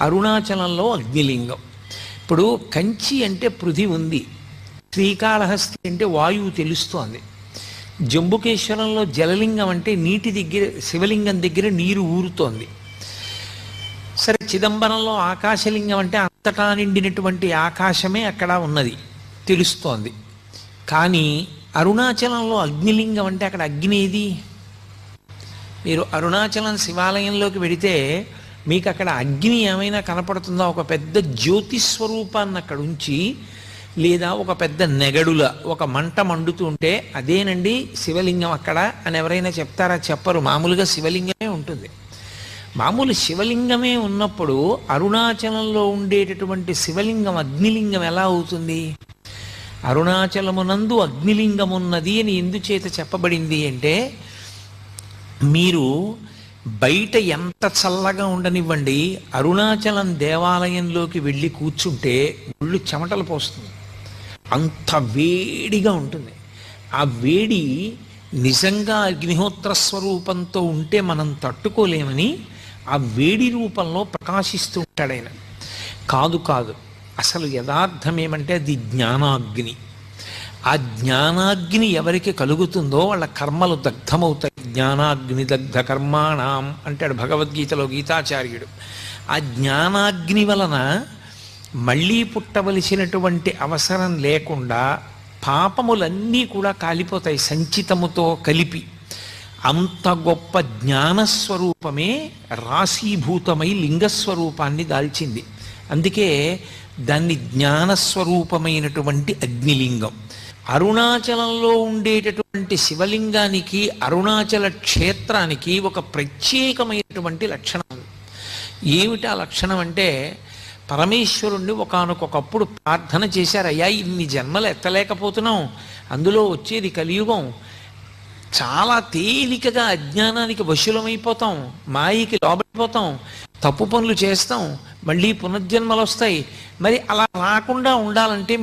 అరుణాచలంలో అగ్నిలింగం. ఇప్పుడు కంచి అంటే పృథి ఉంది, శ్రీకాళహస్తి అంటే వాయువు తెలుస్తోంది, జంబుకేశ్వరంలో జలలింగం అంటే నీటి దగ్గర శివలింగం దగ్గర నీరు ఊరుతోంది. సరే, చిదంబరంలో ఆకాశలింగం అంటే అంతటా నిండినటువంటి ఆకాశమే అక్కడ ఉన్నది తెలుస్తోంది. కానీ అరుణాచలంలో అగ్నిలింగం అంటే అక్కడ అగ్ని ఏది? మీరు అరుణాచలం శివాలయంలోకి వెడితే మీకు అక్కడ అగ్ని ఏమైనా కనపడుతుందా? ఒక పెద్ద జ్యోతిస్వరూపాన్ని అక్కడ ఉంచి, లేదా ఒక పెద్ద నెగడుల ఒక మంట మండుతూ ఉంటే అదేనండి శివలింగం అక్కడ అని ఎవరైనా చెప్తారా? చెప్పరు. మామూలుగా శివలింగమే ఉంటుంది. మామూలు శివలింగమే ఉన్నప్పుడు అరుణాచలంలో ఉండేటటువంటి శివలింగం అగ్నిలింగం ఎలా అవుతుంది? అరుణాచలమునందు అగ్నిలింగం ఉన్నది అని ఎందుచేత చెప్పబడింది అంటే, మీరు బయట ఎంత చల్లగా ఉండనివ్వండి, అరుణాచలం దేవాలయంలోకి వెళ్ళి కూర్చుంటే ఒళ్ళు చెమటలు పోస్తుంది, అంత వేడిగా ఉంటుంది. ఆ వేడి నిజంగా అగ్నిహోత్ర స్వరూపంతో ఉంటే మనం తట్టుకోలేమని ఆ వేడి రూపంలో ప్రకాశిస్తూ ఉంటాడు ఆయన. కాదు కాదు, అసలు యథార్థం ఏమంటే అది జ్ఞానాగ్ని. ఆ జ్ఞానాగ్ని ఎవరికి కలుగుతుందో వాళ్ళ కర్మలు దగ్ధమవుతాయి. జ్ఞానాగ్ని దగ్ధ కర్మాణం అంటాడు భగవద్గీతలో గీతాచార్యుడు. ఆ జ్ఞానాగ్ని వలన మళ్ళీ పుట్టవలసినటువంటి అవసరం లేకుండా పాపములన్నీ కూడా కాలిపోతాయి సంచితముతో కలిపి. అంత గొప్ప జ్ఞానస్వరూపమే రాశీభూతమై లింగస్వరూపాన్ని దాల్చింది. అందుకే దాన్ని జ్ఞానస్వరూపమైనటువంటి అగ్నిలింగం. అరుణాచలంలో ఉండేటటువంటి శివలింగానికి అరుణాచల క్షేత్రానికి ఒక ప్రత్యేకమైనటువంటి లక్షణం. ఏమిటి ఆ లక్షణం అంటే, పరమేశ్వరుణ్ణి ఒకానొకప్పుడు ప్రార్థన చేశారు, అయ్యా ఇన్ని జన్మలు ఎత్తలేకపోతున్నాం, అందులో వచ్చేది కలియుగం, చాలా తేలికగా అజ్ఞానానికి వశులమైపోతాం, మాయకి లోబడిపోతాం, తప్పు పనులు చేస్తాం, మళ్ళీ పునర్జన్మలు వస్తాయి. మరి అలా రాకుండా ఉండాలంటే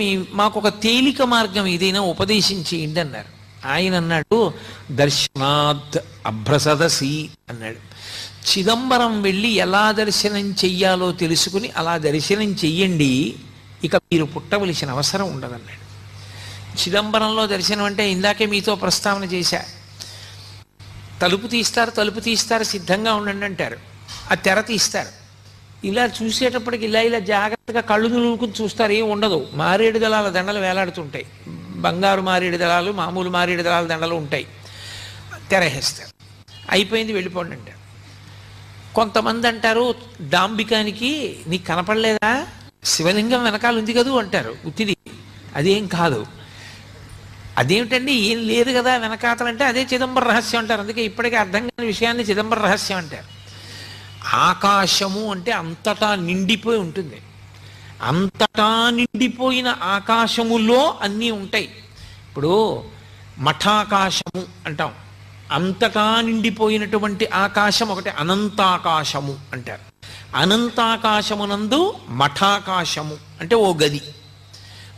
మాకు ఒక తేలిక మార్గం ఏదైనా ఉపదేశించేయండి అన్నారు. ఆయన అన్నాడు, దర్శనాత్ అభ్రసదసి అన్నాడు. చిదంబరం వెళ్ళి ఎలా దర్శనం చెయ్యాలో తెలుసుకుని అలా దర్శనం చెయ్యండి, ఇక మీరు పుట్టవలసిన అవసరం ఉండదన్నాడు. చిదంబరంలో దర్శనం అంటే ఇందాకే మీతో ప్రస్తావన చేశా, తలుపు తీస్తారు సిద్ధంగా ఉండండి అంటారు, ఆ తెర తీస్తారు, ఇలా చూసేటప్పటికి ఇలా జాగ్రత్తగా కళ్ళు నులుకుని చూస్తారు, ఏం ఉండదు. మారేడు దళాల దండలు వేలాడుతుంటాయి, బంగారు మారేడు దళాలు, మామూలు మారేడు దళాల దండలు ఉంటాయి, తెరహేస్తారు, అయిపోయింది వెళ్ళిపోండి అంటారు. కొంతమంది అంటారు, డాంబికానికి నీకు కనపడలేదా, శివలింగం వెనకాల ఉంది కదూ అంటారు, ఉత్తిది. అదేం కాదు. అదేమిటండి ఏం లేదు కదా వెనకాతలంటే అదే చిదంబర రహస్యం అంటారు. అందుకే ఇప్పటికీ అర్థం కాని విషయాన్ని చిదంబర రహస్యం అంటారు. ఆకాశము అంటే అంతటా నిండిపోయి ఉంటుంది. అంతటా నిండిపోయిన ఆకాశములో అన్నీ ఉంటాయి. ఇప్పుడు మఠాకాశము అంటాం, అంతటా నిండిపోయినటువంటి ఆకాశం ఒకటి అనంతాకాశము అంటారు. అనంతాకాశమునందు మఠాకాశము అంటే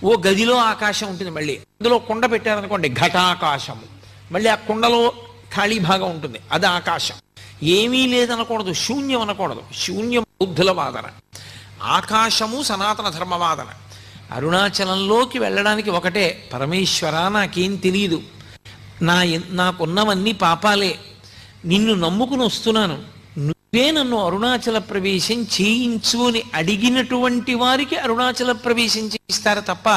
ఓ గదిలో ఆకాశం ఉంటుంది. మళ్ళీ అందులో కుండ పెట్టారనుకోండి ఘటాకాశము, మళ్ళీ ఆ కుండలో ఖాళీ భాగం ఉంటుంది, అది ఆకాశం. ఏమీ లేదనకూడదు, శూన్యం అనకూడదు, శూన్యం బౌద్ధుల వాదన, ఆకాశము సనాతన ధర్మవాదన. అరుణాచలంలోకి వెళ్ళడానికి ఒకటే, పరమేశ్వర నాకేం తెలియదు, నాకున్నవన్నీ పాపాలే, నిన్ను నమ్ముకుని వస్తున్నాను, నువ్వే నన్ను అరుణాచల ప్రవేశం చేయించు అని అడిగినటువంటి వారికి అరుణాచల ప్రవేశం చేయిస్తారు తప్ప,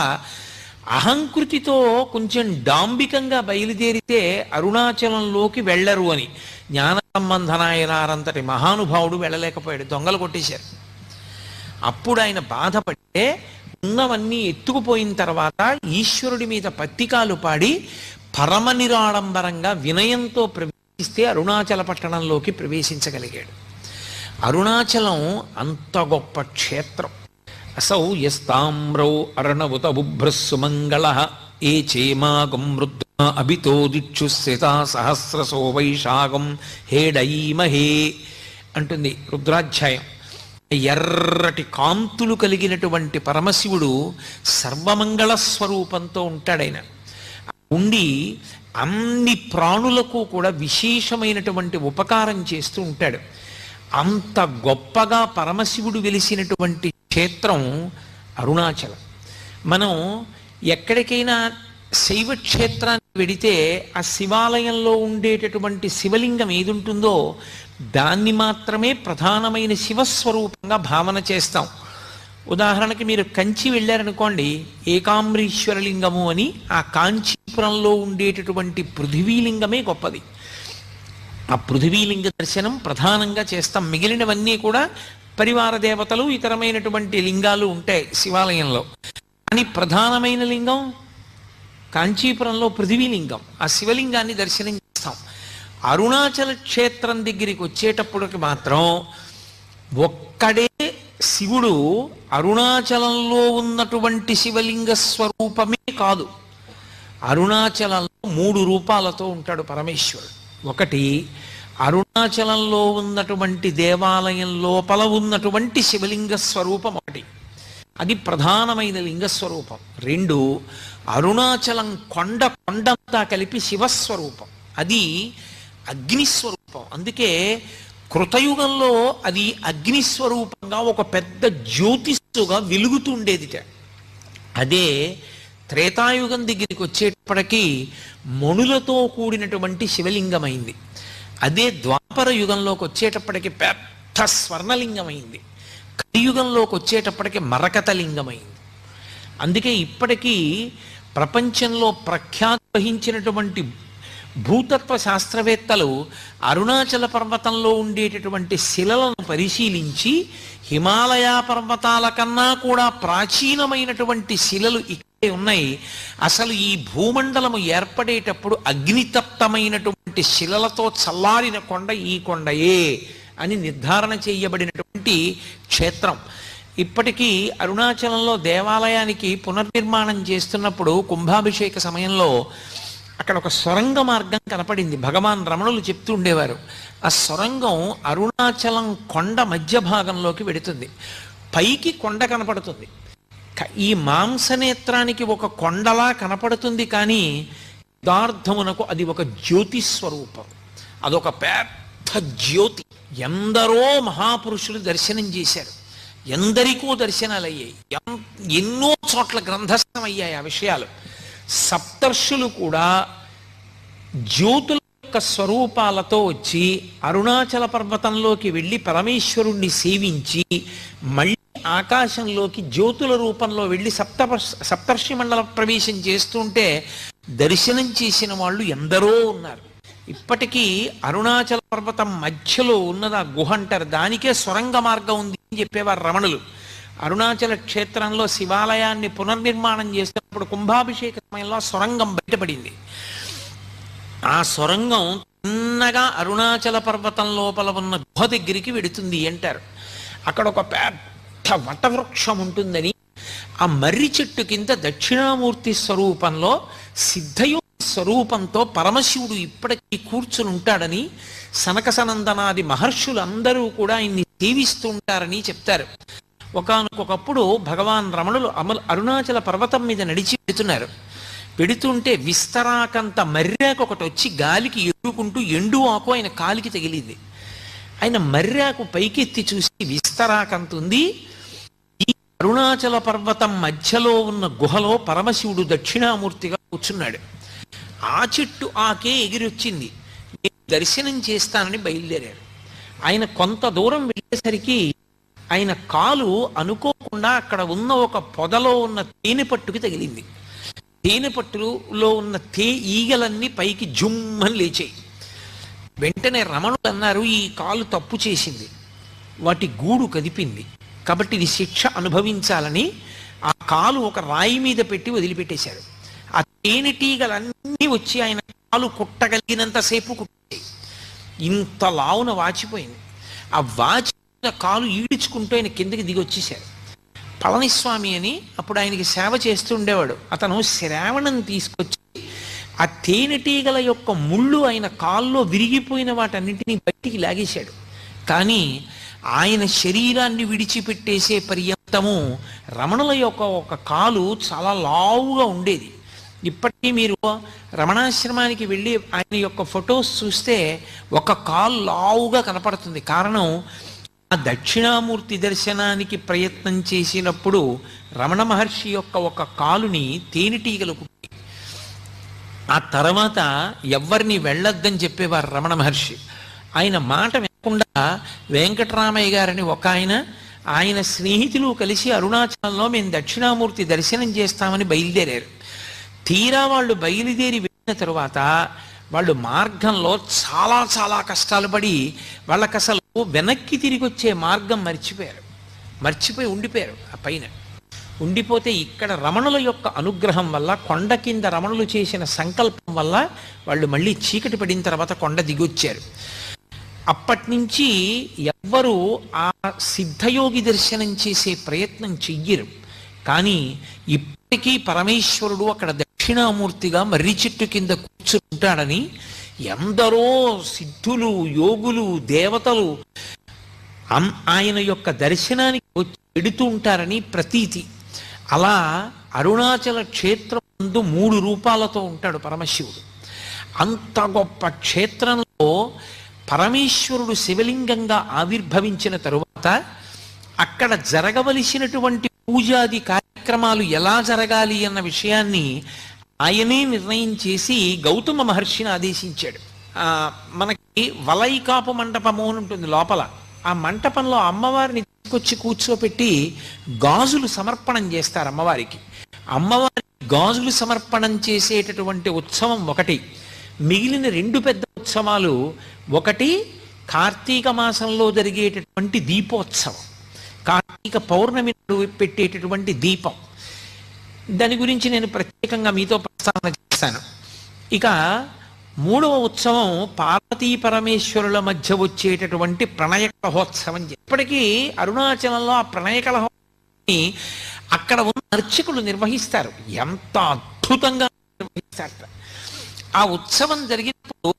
అహంకృతితో కొంచెం డాంబికంగా బయలుదేరితే అరుణాచలంలోకి వెళ్ళరు అని జ్ఞాన సంబంధనాయనారంతటి మహానుభావుడు వెళ్ళలేకపోయాడు, దొంగలు కొట్టేశారు. అప్పుడు ఆయన బాధపడితే ఉన్నవన్నీ ఎత్తుకుపోయిన తర్వాత ఈశ్వరుడి మీద పత్తికాలు పాడి పరమ నిరాడంబరంగా వినయంతో ప్రవేశిస్తే అరుణాచల పట్టణంలోకి ప్రవేశించగలిగాడు. అరుణాచలం అంత గొప్ప క్షేత్రం. అసౌ యస్తామ్రౌ అర్ణవుత బుభ్రస్సుమంగళ ఏ చేమాగం రుద్ర అభితో దిక్షుశ్రిత సహస్రసో వైశాఖం హేడైమహే అంటుంది రుద్రాధ్యాయం. ఎర్రటి కాంతులు కలిగినటువంటి పరమశివుడు సర్వమంగళ స్వరూపంతో ఉంటాడైన. ఉండి అన్ని ప్రాణులకు కూడా విశేషమైనటువంటి ఉపకారం చేస్తూ ఉంటాడు. అంత గొప్పగా పరమశివుడు వెలిసినటువంటి క్షేత్రం అరుణాచలం. మనం ఎక్కడికైనా శైవ క్షేత్రానికి వెడితే ఆ శివాలయంలో ఉండేటటువంటి శివలింగం ఏది ఉంటుందో దాన్ని మాత్రమే ప్రధానమైన శివస్వరూపంగా భావన చేస్తాం. ఉదాహరణకి మీరు కంచి వెళ్ళారనుకోండి, ఏకాంబరీశ్వరలింగము అని ఆ కాంచీపురంలో ఉండేటటువంటి పృథివీలింగమే గొప్పది. ఆ పృథివీలింగ దర్శనం ప్రధానంగా చేస్తాం. మిగిలినవన్నీ కూడా పరివార దేవతలు ఇతరమైనటువంటి లింగాలు ఉంటాయి శివాలయంలో. కానీ ప్రధానమైన లింగం కాంచీపురంలో పృథివీలింగం. ఆ శివలింగాన్ని దర్శనం చేస్తాం. అరుణాచల క్షేత్రం దగ్గరికి వచ్చేటప్పటికి మాత్రం ఒక్కడే శివుడు అరుణాచలంలో ఉన్నటువంటి శివలింగ స్వరూపమే కాదు, అరుణాచలంలో 3 రూపాలతో ఉంటాడు పరమేశ్వరుడు. ఒకటి, అరుణాచలంలో ఉన్నటువంటి దేవాలయం లోపల ఉన్నటువంటి శివలింగ స్వరూపం ఒకటి, అది ప్రధానమైన లింగ స్వరూపం. 2, అరుణాచలం కొండంతా కలిపి శివస్వరూపం, అది అగ్నిస్వరూపం. అందుకే కృతయుగంలో అది అగ్నిస్వరూపంగా ఒక పెద్ద జ్యోతిస్సుగా వెలుగుతుండేదిట. అదే త్రేతాయుగం దగ్గరికి వచ్చేటప్పటికీ మణులతో కూడినటువంటి శివలింగమైంది. అదే ద్వాపర యుగంలోకి వచ్చేటప్పటికి పెద్ద స్వర్ణలింగమైంది. కలియుగంలోకి వచ్చేటప్పటికి మరకత లింగమైంది. అందుకే ఇప్పటికీ ప్రపంచంలో ప్రఖ్యాతి వహించినటువంటి భూతత్వ శాస్త్రవేత్తలు అరుణాచల పర్వతంలో ఉండేటటువంటి శిలలను పరిశీలించి హిమాలయ పర్వతాల కన్నా కూడా ప్రాచీనమైనటువంటి శిలలు ఇక్కడే ఉన్నాయి, అసలు ఈ భూమండలము ఏర్పడేటప్పుడు అగ్నితప్తమైనటువంటి శిలలతో చల్లారిన కొండ ఈ కొండయే అని నిర్ధారణ చేయబడినటువంటి క్షేత్రం. ఇప్పటికీ అరుణాచలంలో దేవాలయానికి పునర్నిర్మాణం చేస్తున్నప్పుడు కుంభాభిషేక సమయంలో అక్కడ ఒక సొరంగ మార్గం కనపడింది. భగవాన్ రమణులు చెప్తూ ఉండేవారు, ఆ సొరంగం అరుణాచలం కొండ మధ్య భాగంలోకి వెడుతుంది. పైకి కొండ కనపడుతుంది, ఈ మాంసనేత్రానికి ఒక కొండలా కనపడుతుంది, కానీ యథార్థమునకు అది ఒక జ్యోతి స్వరూపం, అదొక పెద్ద జ్యోతి. ఎందరో మహాపురుషులు దర్శనం చేశారు, ఎందరికో దర్శనాలు అయ్యాయి, ఎన్నో చోట్ల గ్రంథస్థం అయ్యాయి ఆ విషయాలు. సప్తర్షులు కూడా జ్యోతుల యొక్క స్వరూపాలతో వచ్చి అరుణాచల పర్వతంలోకి వెళ్ళి పరమేశ్వరుణ్ణి సేవించి మళ్ళీ ఆకాశంలోకి జ్యోతుల రూపంలో వెళ్ళి సప్తర్షి మండల ప్రవేశం చేస్తుంటే దర్శనం చేసిన వాళ్ళు ఎందరో ఉన్నారు. ఇప్పటికీ అరుణాచల పర్వతం మధ్యలో ఉన్నది ఆ గుహ అంటారు, దానికే సొరంగ మార్గం ఉంది అని చెప్పేవారు రమణులు. అరుణాచల క్షేత్రంలో శివాలయాన్ని పునర్నిర్మాణం చేసినప్పుడు కుంభాభిషేక సమయంలో సొరంగం బయటపడింది. ఆ సొరంగం చిన్నగా అరుణాచల పర్వతం లోపల ఉన్న గుహ దగ్గరికి వెడుతుంది అంటారు. అక్కడ ఒక పెద్ద వటవృక్షం ఉంటుందని, ఆ మర్రి చెట్టు కింద దక్షిణామూర్తి స్వరూపంలో సిద్ధయోగి స్వరూపంతో పరమశివుడు ఇప్పటికీ కూర్చుని ఉంటాడని సనక సనందనాది మహర్షులందరూ కూడా ఆయన్ని సేవిస్తూ ఉంటారని చెప్తారు. ఒకానొకప్పుడు భగవాన్ రమణులు అరుణాచల పర్వతం మీద నడిచి పెడుతున్నారు. పెడుతుంటే విస్తరాకంత మర్రాకు ఒకటి వచ్చి గాలికి ఎగురుకుంటూ ఎండు ఆకు ఆయన కాలికి తగిలింది. ఆయన మర్రాకు పైకెత్తి చూసి విస్తరాకంత ఉంది, ఈ అరుణాచల పర్వతం మధ్యలో ఉన్న గుహలో పరమశివుడు దక్షిణామూర్తిగా కూర్చున్నాడు. ఆ చెట్టు ఆకే ఎగిరొచ్చింది, నేను దర్శనం చేస్తానని బయలుదేరాడు. ఆయన కొంత దూరం వెళ్ళేసరికి ఆయన కాలు అనుకోకుండా అక్కడ ఉన్న ఒక పొదలో ఉన్న తేనె పట్టుకి తగిలింది. తేనె పట్టులో ఉన్న ఈగలన్నీ పైకి జుమ్మని లేచాయి. వెంటనే రమణులు అన్నారు, ఈ కాలు తప్పు చేసింది, వాటి గూడు కదిపింది, కాబట్టి ఇది శిక్ష అనుభవించాలని ఆ కాలు ఒక రాయి మీద పెట్టి వదిలిపెట్టేశారు. ఆ తేనెటీగలన్నీ వచ్చి ఆయన కాలు కుట్టగలిగినంతసేపు కుట్టాయి. ఇంత లావున వాచిపోయింది. ఆ వాచి కాలు ఈడ్చుకుంటూ ఆయన కిందకి దిగి వచ్చేశారు. పళనిస్వామి అని అప్పుడు ఆయనకి సేవ చేస్తూ ఉండేవాడు. అతను శ్రావణం తీసుకొచ్చి ఆ తేనెటీగల యొక్క ముళ్ళు ఆయన కాల్లో విరిగిపోయిన వాటన్నింటినీ బయటికి లాగేశాడు. కానీ ఆయన శరీరాన్ని విడిచిపెట్టేసే పర్యంతము రమణుల యొక్క ఒక కాలు చాలా లావుగా ఉండేది. ఇప్పటికీ మీరు రమణాశ్రమానికి వెళ్ళి ఆయన యొక్క ఫొటోస్ చూస్తే ఒక కాలు లావుగా కనపడుతుంది. కారణం, ఆ దక్షిణామూర్తి దర్శనానికి ప్రయత్నం చేసినప్పుడు రమణ మహర్షి యొక్క ఒక కాలుని తేనెటీగలు కుట్టి, ఆ తర్వాత ఎవరిని వెళ్ళొద్దని చెప్పేవారు రమణ మహర్షి. ఆయన మాట వినకుండా వెంకటరామయ్య గారని ఒక ఆయన స్నేహితులు కలిసి అరుణాచలంలో మేము దక్షిణామూర్తి దర్శనం చేస్తామని బయలుదేరారు. తీరా వాళ్ళు బయలుదేరి వెళ్ళిన తరువాత వాళ్ళు మార్గంలో చాలా చాలా కష్టాలు పడి వాళ్ళకి అసలు వెనక్కి తిరిగి వచ్చే మార్గం మర్చిపోయి ఉండిపోయారు. ఆ పైన ఉండిపోతే ఇక్కడ రమణుల యొక్క అనుగ్రహం వల్ల, కొండ కింద రమణులు చేసిన సంకల్పం వల్ల వాళ్ళు మళ్ళీ చీకటి పడిన తర్వాత కొండ దిగొచ్చారు. అప్పటి నుంచి ఎవ్వరూ ఆ సిద్ధయోగి దర్శనం చేసే ప్రయత్నం చెయ్యరు. కానీ ఇప్పటికీ పరమేశ్వరుడు అక్కడ దక్షిణామూర్తిగా మర్రి చెట్టు కింద కూర్చుంటాడని ఎందరో సిద్ధులు, యోగులు, దేవతలు ఆయన యొక్క దర్శనానికి వచ్చి వెడుతూ ఉంటారని ప్రతీతి. అలా అరుణాచల క్షేత్రం ముందు 3 రూపాలతో ఉంటాడు పరమశివుడు. అంత గొప్ప క్షేత్రంలో పరమేశ్వరుడు శివలింగంగా ఆవిర్భవించిన తరువాత అక్కడ జరగవలసినటువంటి పూజాది కార్యక్రమాలు ఎలా జరగాలి అన్న విషయాన్ని ఆయనే నిర్ణయం చేసి గౌతమ మహర్షిని ఆదేశించాడు. మనకి వలైకాపు మంటపము అని ఉంటుంది లోపల. ఆ మంటపంలో అమ్మవారిని తీసుకొచ్చి కూర్చోపెట్టి గాజులు సమర్పణం చేస్తారు అమ్మవారికి. అమ్మవారికి గాజులు సమర్పణం చేసేటటువంటి ఉత్సవం ఒకటి. మిగిలిన 2 పెద్ద ఉత్సవాలు, ఒకటి కార్తీక మాసంలో జరిగేటటువంటి దీపోత్సవం, కార్తీక పౌర్ణమి పెట్టేటటువంటి దీపం. దాని గురించి నేను ప్రత్యేకంగా మీతో ప్రస్తావన చేస్తాను. ఇక 3వ ఉత్సవం పార్వతీ పరమేశ్వరుల మధ్య వచ్చేటటువంటి ప్రణయ కలహోత్సవం. ఇప్పటికీ అరుణాచలంలో ఆ ప్రణయ కలహోత్సవాన్ని అక్కడ ఉన్న అర్చకులు నిర్వహిస్తారు. ఎంత అద్భుతంగా నిర్వహిస్తారు! ఆ ఉత్సవం జరిగినప్పుడు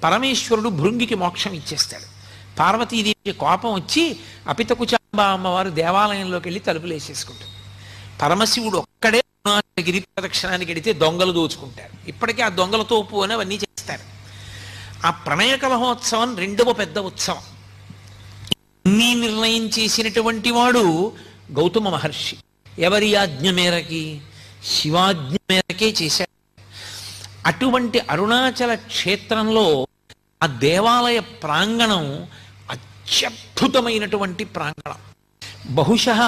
పరమేశ్వరుడు భృంగికి మోక్షం ఇచ్చేస్తాడు. పార్వతీదేవికి కోపం వచ్చి అపితకుచాంబ అమ్మవారు దేవాలయంలోకి వెళ్ళి తలుపులు వేసేసుకుంటారు. పరమశివుడు ఒక్కడే గిరి ప్రదక్షిణానికి వెడితే దొంగలు దోచుకుంటారు. ఇప్పటికీ ఆ దొంగలతో ఉప్పు అని అవన్నీ చేస్తారు. ఆ ప్రణయ కలహోత్సవం 2వ పెద్ద ఉత్సవం. ఇన్ని నిర్ణయం చేసినటువంటి వాడు గౌతమ మహర్షి. ఎవరి ఆజ్ఞ మేరకి? శివాజ్ఞ మేరకే చేశాడు. అటువంటి అరుణాచల క్షేత్రంలో ఆ దేవాలయ ప్రాంగణం అత్యద్భుతమైనటువంటి ప్రాంగణం. బహుశः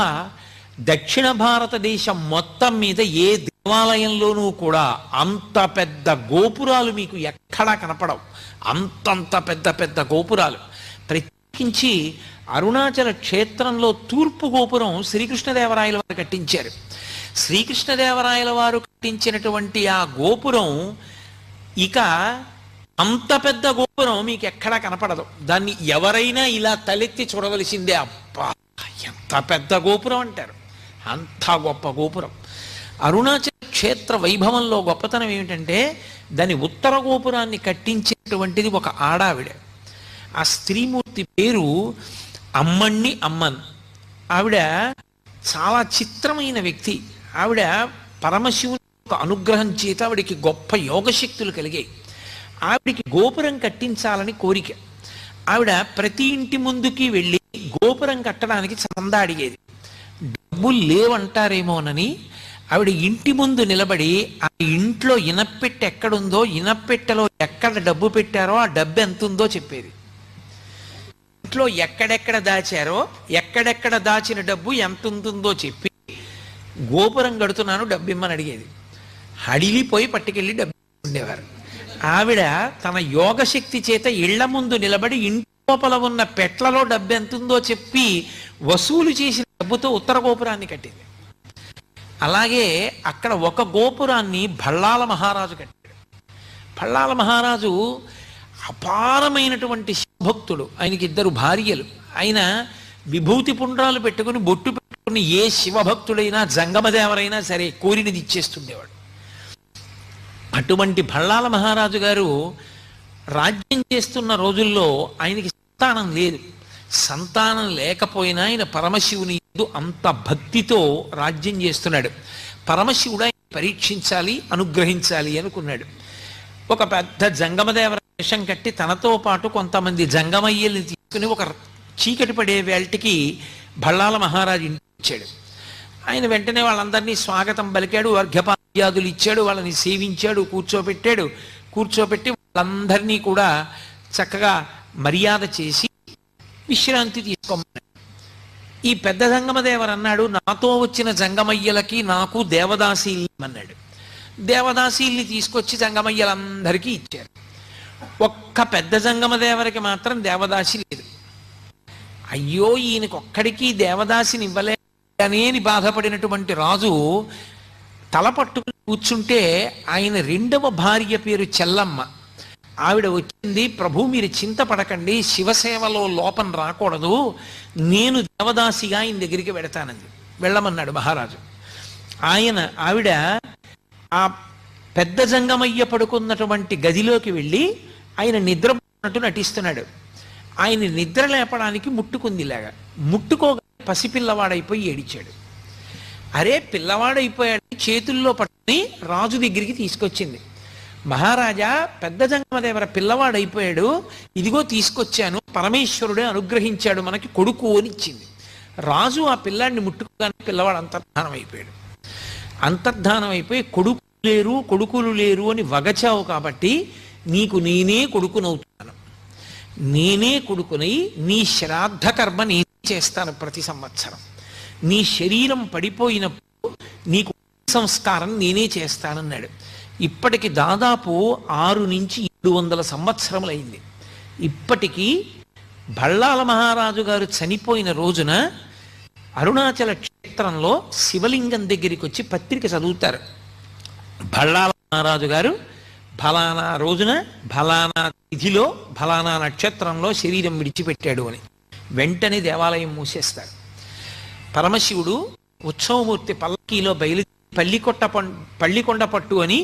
దక్షిణ భారతదేశం మొత్తం మీద ఏ దేవాలయంలోనూ కూడా అంత పెద్ద గోపురాలు మీకు ఎక్కడా కనపడవు. అంతంత పెద్ద పెద్ద గోపురాలు. ప్రత్యేకించి అరుణాచల క్షేత్రంలో తూర్పు గోపురం శ్రీకృష్ణదేవరాయల వారు కట్టించారు. శ్రీకృష్ణదేవరాయల వారు కట్టించినటువంటి ఆ గోపురం ఇక అంత పెద్ద గోపురం మీకు ఎక్కడా కనపడదు. దాన్ని ఎవరైనా ఇలా తలెత్తి చూడవలసిందే. అబ్బా ఎంత పెద్ద గోపురం అంటారు. అంత గొప్ప గోపురం. అరుణాచల క్షేత్ర వైభవంలో గొప్పతనం ఏమిటంటే దాని ఉత్తర గోపురాన్ని కట్టించేటువంటిది ఒక ఆడావిడ. ఆ స్త్రీమూర్తి పేరు అమ్మణ్ణి అమ్మన్. ఆవిడ చాలా చిత్రమైన వ్యక్తి. ఆవిడ పరమశివుని యొక్క అనుగ్రహం చేత ఆవిడికి గొప్ప యోగశక్తులు కలిగాయి. ఆవిడికి గోపురం కట్టించాలని కోరిక. ఆవిడ ప్రతి ఇంటి ముందుకి వెళ్ళి గోపురం కట్టడానికి చందా అడిగేది. డబ్బులు లేవంటారేమోనని ఆవిడ ఇంటి ముందు నిలబడి ఆ ఇంట్లో ఇనప్పెట్టె ఎక్కడుందో, ఇనప్పెట్టెలో ఎక్కడ డబ్బు పెట్టారో ఆ డబ్బు ఎంత ఉందో చెప్పేది. ఇంట్లో ఎక్కడెక్కడ దాచారో, ఎక్కడెక్కడ దాచిన డబ్బు ఎంత ఉంటుందో చెప్పి గోపురం కడుతున్నాను డబ్బు ఇమ్మని అడిగేది. హడిలిపోయి పట్టుకెళ్ళి డబ్బు ఉండేవారు. ఆవిడ తన యోగశక్తి చేత ఇళ్ల ముందు నిలబడి ఇంటి లోపల ఉన్న పెట్లలో డబ్బు ఎంతుందో చెప్పి వసూలు చేసిన డబ్బుతో ఉత్తర గోపురాన్ని కట్టింది. అలాగే అక్కడ ఒక గోపురాన్ని భళ్ళాల మహారాజు కట్టాడు. భళ్ళాల మహారాజు అపారమైనటువంటి శివభక్తుడు. ఆయనకి 2 భార్యలు. ఆయన విభూతి పుండ్రాలు పెట్టుకుని బొట్టు పెట్టుకుని ఏ శివభక్తుడైనా జంగమదేవరైనా సరే కోరినది ఇచ్చేస్తుండేవాడు. అటువంటి భళ్ళాల మహారాజు గారు రాజ్యం చేస్తున్న రోజుల్లో ఆయనకి సంతానం లేదు. సంతానం లేకపోయినా ఆయన పరమశివుని అంత భక్తితో రాజ్యం చేస్తున్నాడు. పరమశివుడు ఆయన పరీక్షించాలి, అనుగ్రహించాలి అనుకున్నాడు. ఒక పెద్ద జంగమదేవర వేషం కట్టి తనతో పాటు కొంతమంది జంగమయ్యల్ని తీసుకుని ఒక చీకటి పడే వేళటికి భళ్ళాల మహారాజు ఇంటికి వచ్చాడు. ఆయన వెంటనే వాళ్ళందరినీ స్వాగతం పలికాడు, అర్ఘ్యపాద్యాదులు ఇచ్చాడు, వాళ్ళని సేవించాడు, కూర్చోపెట్టి వాళ్ళందరినీ కూడా చక్కగా మర్యాద చేసి విశ్రాంతి తీసుకోమన్నాడు. ఈ పెద్ద జంగమదేవరు అన్నాడు, నాతో వచ్చిన జంగమయ్యలకి నాకు దేవదాసీల్ని అన్నాడు. దేవదాసీల్ని తీసుకొచ్చి జంగమయ్యలందరికీ ఇచ్చారు. ఒక్క పెద్ద జంగమదేవరికి మాత్రం దేవదాసి లేదు. అయ్యో, ఈయనకొక్కడికి దేవదాసిని ఇవ్వలేని బాధపడినటువంటి రాజు తల పట్టుకుని కూర్చుంటే ఆయన రెండవ భార్య పేరు చెల్లమ్మ. ఆవిడ వచ్చింది, ప్రభు మీరు చింతపడకండి, శివసేవలో లోపం రాకూడదు, నేను దేవదాసిగా ఆయన దగ్గరికి వెడతానంది. వెళ్ళమన్నాడు మహారాజు. ఆవిడ ఆ పెద్ద జంగమయ్య పడుకున్నటువంటి గదిలోకి వెళ్ళి ఆయన నిద్రపోతున్నట్టు నటిస్తున్నాడు. ఆయన నిద్ర లేపడానికి ముట్టుకుందిలాగా, ముట్టుకోగానే పసిపిల్లవాడైపోయి ఏడిచాడు. అరే పిల్లవాడైపోయాడు, చేతుల్లో పట్టుకుని రాజు దగ్గరికి తీసుకొచ్చింది. మహారాజా, పెద్ద జంగమదేవర పిల్లవాడైపోయాడు, ఇదిగో తీసుకొచ్చాను, పరమేశ్వరుడే అనుగ్రహించాడు మనకి కొడుకు అని ఇచ్చింది. రాజు ఆ పిల్లాడిని ముట్టుకోగానే పిల్లవాడు అంతర్ధానం అయిపోయాడు. అంతర్ధానం అయిపోయి కొడుకులు లేరు అని వగచావు కాబట్టి నీకు నేనే కొడుకునవుతున్నాను, నేనే కొడుకునై నీ శ్రాద్ధ కర్మ నేనే చేస్తాను ప్రతి సంవత్సరం, నీ శరీరం పడిపోయినప్పుడు నీకు సంస్కారం నేనే చేస్తానన్నాడు. ఇప్పటికి దాదాపు 6 నుంచి 700 సంవత్సరములైంది. ఇప్పటికీ భళ్ళాల మహారాజు గారు చనిపోయిన రోజున అరుణాచల క్షేత్రంలో శివలింగం దగ్గరికి వచ్చి పత్రిక చదువుతారు. భళ్ళాల మహారాజు గారు ఫలానా రోజున ఫలానా తిథిలో ఫలానా నక్షత్రంలో శరీరం విడిచిపెట్టాడు అని. వెంటనే దేవాలయం మూసేస్తారు. పరమశివుడు ఉత్సవమూర్తి పల్లకీలో పల్లికొండ పట్టు అని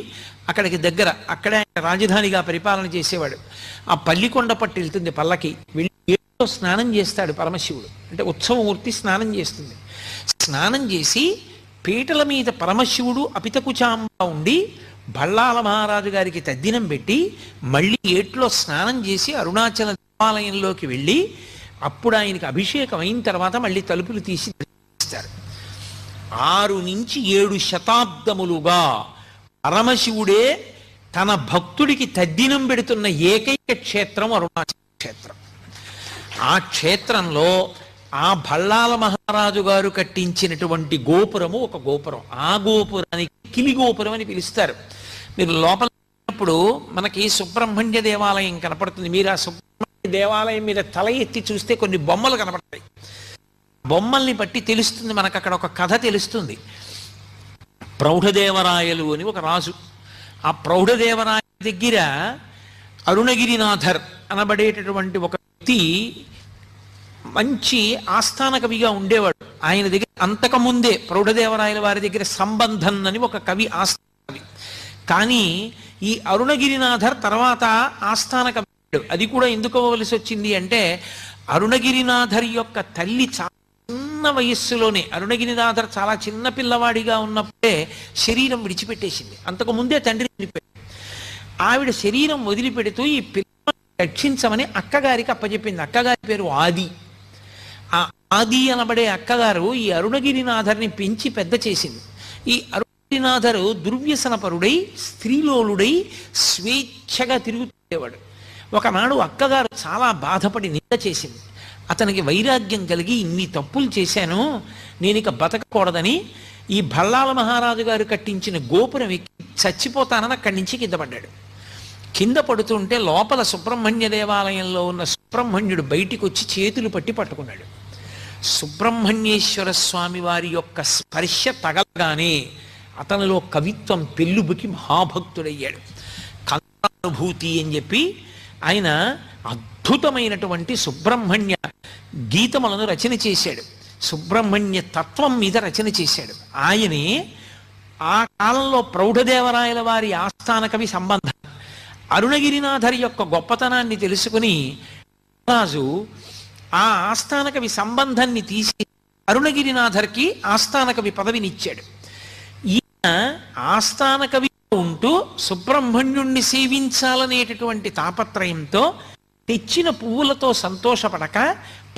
అక్కడికి దగ్గర, అక్కడే రాజధానిగా పరిపాలన చేసేవాడు. ఆ పల్లికొండ పట్టు వెళ్తుంది పల్లకి, వెళ్ళి ఏట్లో స్నానం చేస్తాడు పరమశివుడు. అంటే ఉత్సవమూర్తి స్నానం చేస్తుంది. స్నానం చేసి పీటల మీద పరమశివుడు అపితకుచాంబ ఉండి భళ్ళాల మహారాజు గారికి తద్దినం పెట్టి మళ్ళీ ఏట్లో స్నానం చేసి అరుణాచల దేవాలయంలోకి వెళ్ళి అప్పుడు ఆయనకి అభిషేకం అయిన తర్వాత మళ్ళీ తలుపులు తీసి దర్శిస్తారు. 6 నుంచి 7 శతాబ్దములుగా పరమశివుడే తన భక్తుడికి తద్దినం పెడుతున్న ఏకైక క్షేత్రం అరుణాచల క్షేత్రం. ఆ క్షేత్రంలో ఆ భళ్ళాల మహారాజు గారు కట్టించినటువంటి గోపురము ఒక గోపురం. ఆ గోపురానికి కిలి గోపురం అని పిలుస్తారు. మీరు లోపల మనకి సుబ్రహ్మణ్య దేవాలయం కనపడుతుంది. మీరు ఆ సుబ్రహ్మణ్య దేవాలయం మీద తల ఎత్తి చూస్తే కొన్ని బొమ్మలు కనపడతాయి. బొమ్మల్ని బట్టి తెలుస్తుంది మనకు, అక్కడ ఒక కథ తెలుస్తుంది. ప్రౌఢదేవరాయలు అని ఒక రాజు, ఆ ప్రౌఢదేవరాయ దగ్గర అరుణగిరినాథర్ అనబడేటటువంటి ఒక వ్యక్తి మంచి ఆస్థాన కవిగా ఉండేవాడు. ఆయన దగ్గర అంతకుముందే ప్రౌఢదేవరాయల వారి దగ్గర సంబంధం అని ఒక కవి ఆస్థాన కవి. కానీ ఈ అరుణగిరినాథర్ తర్వాత ఆస్థాన కవి. అది కూడా ఎందుకు అవ్వవలసి వచ్చింది అంటే అరుణగిరినాథర్ యొక్క తల్లి చాలా చిన్న వయస్సులోనే, అరుణగిరినాథర్ చాలా చిన్న పిల్లవాడిగా ఉన్నప్పుడే శరీరం విడిచిపెట్టేసింది. అంతకు ముందే తండ్రి చనిపోయాడు. ఆవిడ శరీరం వదిలిపెడుతూ ఈ పిల్లవాడిని రక్షించమని అక్కగారికి అప్పచెప్పింది. అక్కగారి పేరు ఆది. ఆ ఆది అనబడే అక్కగారు ఈ అరుణగిరినాథర్ని పెంచి పెద్ద చేసింది. ఈ అరుణగిరినాథరు దుర్వ్యసనపరుడై స్త్రీలోలుడై స్వేచ్ఛగా తిరుగుతుండేవాడు. ఒకనాడు అక్కగారు చాలా బాధపడి నింద చేసింది. అతనికి వైరాగ్యం కలిగి ఇన్ని తప్పులు చేశాను, నేను ఇక బతకకూడదని ఈ భళ్ళాల మహారాజు గారు కట్టించిన గోపురం ఎక్కి చచ్చిపోతానని అక్కడి నుంచి కింద పడ్డాడు. కింద పడుతుంటే లోపల సుబ్రహ్మణ్య దేవాలయంలో ఉన్న సుబ్రహ్మణ్యుడు బయటికి వచ్చి చేతులు పట్టుకున్నాడు. సుబ్రహ్మణ్యేశ్వర స్వామి వారి యొక్క స్పర్శ తగలగానే అతనిలో కవిత్వం పెళ్ళుబుకి మహాభక్తుడయ్యాడు. కళానుభూతి అని చెప్పి ఆయన అద్భుతమైనటువంటి సుబ్రహ్మణ్య గీతములను రచన చేశాడు. సుబ్రహ్మణ్య తత్వం మీద రచన చేశాడు. ఆయనే ఆ కాలంలో ప్రౌఢదేవరాయల వారి ఆస్థాన కవి సంబంధం. అరుణగిరినాథరి యొక్క గొప్పతనాన్ని తెలుసుకుని రాజు ఆ ఆస్థాన కవి సంబంధాన్ని తీసి అరుణగిరినాథర్కి ఆస్థాన కవి పదవినిచ్చాడు. ఈయన ఆస్థాన కవి ఉంటూ సుబ్రహ్మణ్యుణ్ణి సేవించాలనేటటువంటి తాపత్రయంతో తెచ్చిన పువ్వులతో సంతోషపడక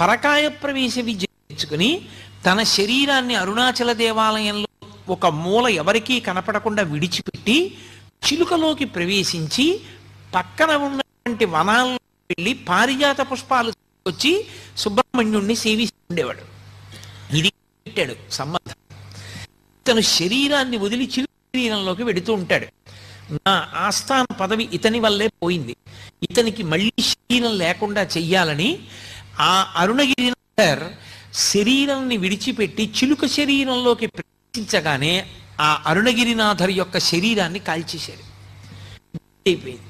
పరకాయ ప్రవేశ విద్య తెచ్చుకుని తన శరీరాన్ని అరుణాచల దేవాలయంలో ఒక మూల ఎవరికీ కనపడకుండా విడిచిపెట్టి చిలుకలోకి ప్రవేశించి పక్కన ఉన్నటువంటి వనాల్లో వెళ్ళి పారిజాత పుష్పాలు వచ్చి సుబ్రహ్మణ్యుణ్ణి సేవిస్తుండేవాడు. ఇది పెట్టాడు సంబంధం. తను శరీరాన్ని వదిలి చిలుక శరీరంలోకి వెడుతూ ఉంటాడు. నా ఆస్థాన పదవి ఇతని వల్లే పోయింది, ఇతనికి మళ్ళీ శరీరం లేకుండా చెయ్యాలని ఆ అరుణగిరినాథర్ శరీరాన్ని విడిచిపెట్టి చిలుక శరీరంలోకి ప్రవేశించగానే ఆ అరుణగిరినాథర్ యొక్క శరీరాన్ని కాల్చేశాడు. అయిపోయింది.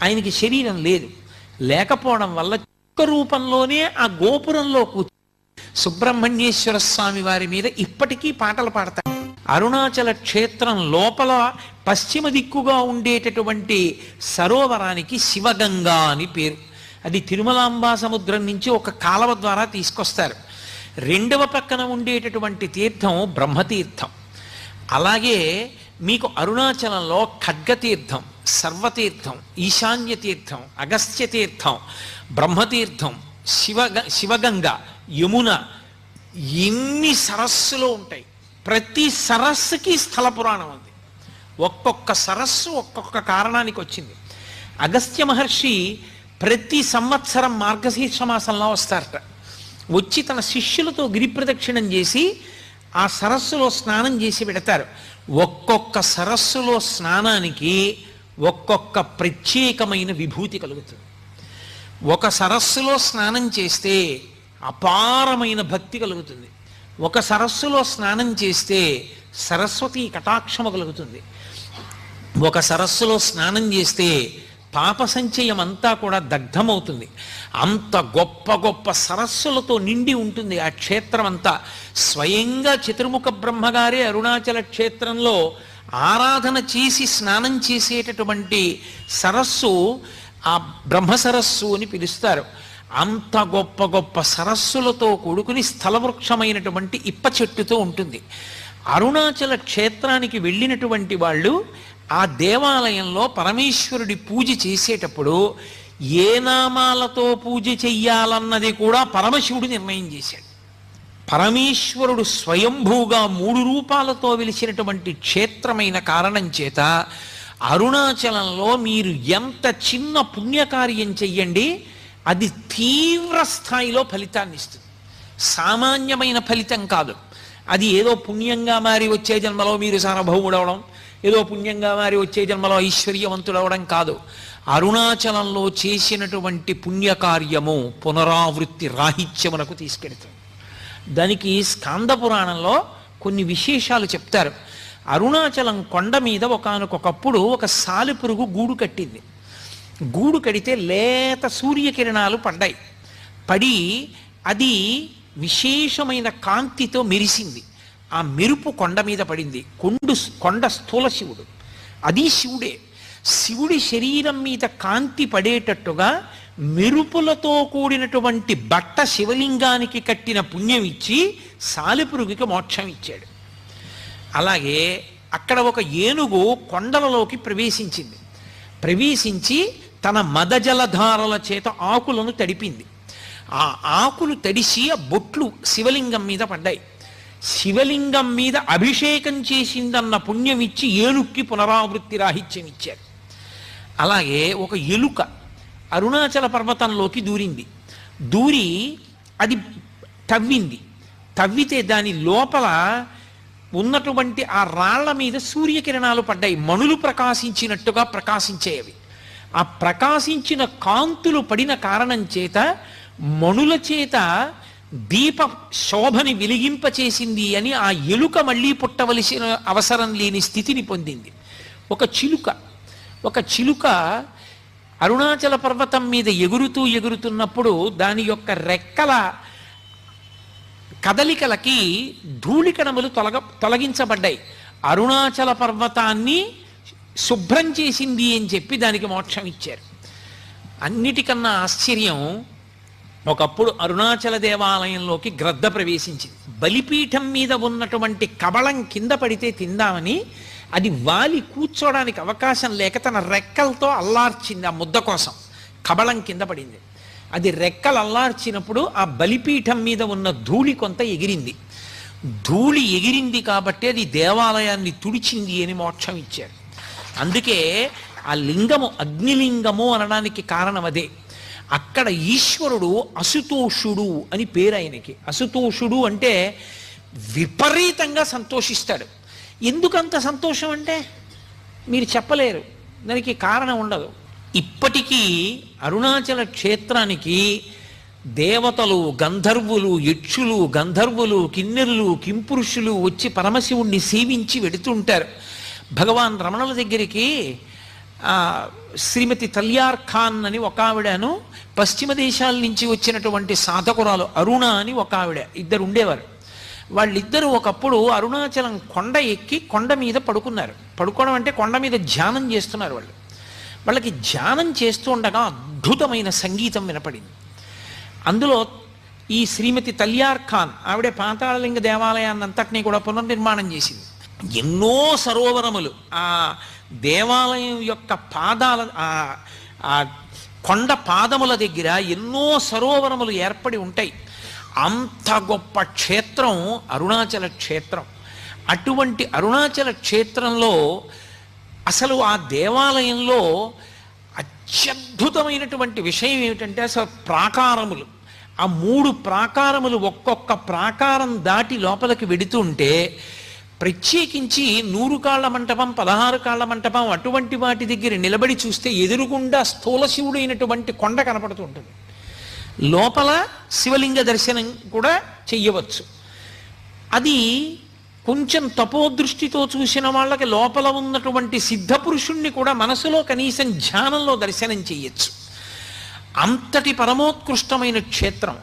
ఆయనకి శరీరం లేదు. లేకపోవడం వల్ల చిలుక రూపంలోనే ఆ గోపురంలో కూర్చొని సుబ్రహ్మణ్యేశ్వర స్వామి వారి మీద ఇప్పటికీ పాటలు పాడతారు. అరుణాచల క్షేత్రం లోపల పశ్చిమ దిక్కుగా ఉండేటటువంటి సరోవరానికి శివగంగా అని పేరు. అది తిరుమలాంబా సముద్రం నుంచి ఒక కాలవ ద్వారా తీసుకొస్తారు. రెండవ పక్కన ఉండేటటువంటి తీర్థం బ్రహ్మతీర్థం. అలాగే మీకు అరుణాచలంలో ఖడ్గతీర్థం, సర్వతీర్థం, ఈశాన్య తీర్థం, అగస్త్య తీర్థం, బ్రహ్మతీర్థం, శివగంగ, యమున, ఎన్ని సరస్సులు ఉంటాయి. ప్రతి సరస్సుకి స్థల పురాణం ఉంది. ఒక్కొక్క సరస్సు ఒక్కొక్క కారణానికి వచ్చింది. అగస్త్య మహర్షి ప్రతి సంవత్సరం మార్గశీర్ష మాసంలో వస్తారట. వచ్చి తన శిష్యులతో గిరి ప్రదక్షిణం చేసి ఆ సరస్సులో స్నానం చేసి పెడతారు. ఒక్కొక్క సరస్సులో స్నానానికి ఒక్కొక్క ప్రత్యేకమైన విభూతి కలుగుతుంది. ఒక సరస్సులో స్నానం చేస్తే అపారమైన భక్తి కలుగుతుంది. ఒక సరస్సులో స్నానం చేస్తే సరస్వతి కటాక్షము కలుగుతుంది. ఒక సరస్సులో స్నానం చేస్తే పాప సంచయం అంతా కూడా దగ్ధమవుతుంది. అంత గొప్ప గొప్ప సరస్సులతో నిండి ఉంటుంది ఆ క్షేత్రం అంతా. స్వయంగా చతుర్ముఖ బ్రహ్మగారే అరుణాచల క్షేత్రంలో ఆరాధన చేసి స్నానం చేసేటటువంటి సరస్సు ఆ బ్రహ్మ సరస్సు అని పిలుస్తారు. అంత గొప్ప గొప్ప సరస్సులతో కూడుకుని స్థలవృక్షమైనటువంటి ఇప్ప చెట్టుతో ఉంటుంది. అరుణాచల క్షేత్రానికి వెళ్ళినటువంటి వాళ్ళు ఆ దేవాలయంలో పరమేశ్వరుడి పూజ చేసేటప్పుడు ఏ నామాలతో పూజ చెయ్యాలన్నది కూడా పరమశివుడు నిర్ణయం చేశాడు. పరమేశ్వరుడు స్వయంభూగా 3 రూపాలతో వెలిసినటువంటి క్షేత్రమైన కారణం చేత అరుణాచలంలో మీరు ఎంత చిన్న పుణ్యకార్యం చెయ్యండి, అది తీవ్ర స్థాయిలో ఫలితాన్ని ఇస్తుంది. సామాన్యమైన ఫలితం కాదు. అది ఏదో పుణ్యంగా మారి వచ్చే జన్మలో మీరు సార్వభౌముడవడం, ఏదో పుణ్యంగా మారి వచ్చే జన్మలో ఐశ్వర్యవంతుడవడం కాదు. అరుణాచలంలో చేసినటువంటి పుణ్యకార్యము పునరావృత్తి రాహిత్యమునకు తీసుకెడుతుంది. దానికి స్కాంద పురాణంలో కొన్ని విశేషాలు చెప్తారు. అరుణాచలం కొండ మీద ఒకానొకప్పుడు ఒక సాలెపురుగు గూడు కట్టింది. గూడు కడితే లేత సూర్యకిరణాలు పడ్డాయి. పడి అది విశేషమైన కాంతితో మెరిసింది. ఆ మెరుపు కొండ మీద పడింది. కొండ స్థూల శివుడు, అది శివుడే. శివుడి శరీరం మీద కాంతి పడేటట్టుగా మెరుపులతో కూడినటువంటి బట్ట శివలింగానికి కట్టిన పుణ్యం ఇచ్చి సాలెపురుగుకి మోక్షం ఇచ్చాడు. అలాగే అక్కడ ఒక ఏనుగు కొండలలోకి ప్రవేశించింది. ప్రవేశించి తన మదజలధారల చేత ఆకులను తడిపింది. ఆ ఆకులు తడిసి ఆ బొట్లు శివలింగం మీద పడ్డాయి. శివలింగం మీద అభిషేకం చేసిందన్న పుణ్యం ఇచ్చి ఏనుక్కి పునరావృత్తి రాహిత్యం ఇచ్చారు. అలాగే ఒక ఎలుక అరుణాచల పర్వతంలోకి దూరింది. దూరి అది తవ్వింది. తవ్వితే దాని లోపల ఉన్నటువంటి ఆ రాళ్ల మీద సూర్యకిరణాలు పడ్డాయి. మణులు ప్రకాశించినట్టుగా ప్రకాశించేవి. ఆ ప్రకాశించిన కాంతులు పడిన కారణం చేత మణుల చేత దీప శోభని వెలిగింపచేసింది అని ఆ ఎలుక మళ్ళీ పుట్టవలసిన అవసరం లేని స్థితిని పొందింది. ఒక చిలుక అరుణాచల పర్వతం మీద ఎగురుతున్నప్పుడు దాని యొక్క రెక్కల కదలికలకి ధూళికణములు తొలగించబడ్డాయి. అరుణాచల పర్వతాన్ని శుభ్రం చేసింది అని చెప్పి దానికి మోక్షం ఇచ్చారు. అన్నిటికన్నా ఆశ్చర్యం, ఒకప్పుడు అరుణాచల దేవాలయంలోకి గ్రద్ద ప్రవేశించింది. బలిపీఠం మీద ఉన్నటువంటి కబళం కింద పడితే తిందామని అది వాలి కూర్చోడానికి అవకాశం లేక తన రెక్కలతో అల్లార్చింది ఆ ముద్ద కోసం. కబళం కింద పడింది. అది రెక్కలు అల్లార్చినప్పుడు ఆ బలిపీఠం మీద ఉన్న ధూళి కొంత ఎగిరింది. ధూళి ఎగిరింది కాబట్టి అది దేవాలయాన్ని తుడిచింది అని మోక్షం ఇచ్చారు. అందుకే ఆ లింగము అగ్నిలింగము అనడానికి కారణం అదే. అక్కడ ఈశ్వరుడు అసుతోషుడు అని పేరు ఆయనకి. అసుతోషుడు అంటే విపరీతంగా సంతోషిస్తాడు. ఎందుకంత సంతోషం అంటే మీరు చెప్పలేరు, దానికి కారణం ఉండదు. ఇప్పటికీ అరుణాచల క్షేత్రానికి దేవతలు, గంధర్వులు, యక్షులు, గంధర్వులు, కిన్నెరులు, కింపురుషులు వచ్చి పరమశివుణ్ణి సేవించి వెడుతుంటారు. భగవాన్ రమణుల దగ్గరికి శ్రీమతి తల్యార్ ఖాన్ అని ఒక ఆవిడను, పశ్చిమ దేశాల నుంచి వచ్చినటువంటి సాధకురాలు అరుణ అని ఒక ఆవిడ, ఇద్దరు ఉండేవారు. వాళ్ళిద్దరూ ఒకప్పుడు అరుణాచలం కొండ ఎక్కి కొండ మీద పడుకున్నారు. పడుకోవడం అంటే కొండ మీద ధ్యానం చేస్తున్నారు. వాళ్ళకి ధ్యానం చేస్తూ ఉండగా అద్భుతమైన సంగీతం వినపడింది. అందులో ఈ శ్రీమతి తల్యార్ ఖాన్ ఆవిడే పాతాళలింగ దేవాలయాన్ని అంతటినీ కూడా పునర్నిర్మాణం చేసింది. ఎన్నో సరోవరములు ఆ దేవాలయం యొక్క పాదాల ఆ కొండ పాదముల దగ్గర ఎన్నో సరోవరములు ఏర్పడి ఉంటాయి. అంత గొప్ప క్షేత్రం అరుణాచల క్షేత్రం. అటువంటి అరుణాచల క్షేత్రంలో అసలు ఆ దేవాలయంలో అత్యద్భుతమైనటువంటి విషయం ఏమిటంటే అసలు ప్రాకారములు, ఆ 3 ప్రాకారములు ఒక్కొక్క ప్రాకారం దాటి లోపలికి వెడుతుంటే ప్రత్యేకించి 100 కాళ్ల మంటపం, 16 కాళ్ల మంటపం అటువంటి వాటి దగ్గర నిలబడి చూస్తే ఎదురుగుండా స్థూల శివుడైనటువంటి కొండ కనపడుతూ ఉంటుంది. లోపల శివలింగ దర్శనం కూడా చెయ్యవచ్చు. అది కొంచెం తపోదృష్టితో చూసిన వాళ్ళకి లోపల ఉన్నటువంటి సిద్ధపురుషుణ్ణి కూడా మనసులో కనీసం ధ్యానంలో దర్శనం చెయ్యొచ్చు. అంతటి పరమోత్కృష్టమైన క్షేత్రం.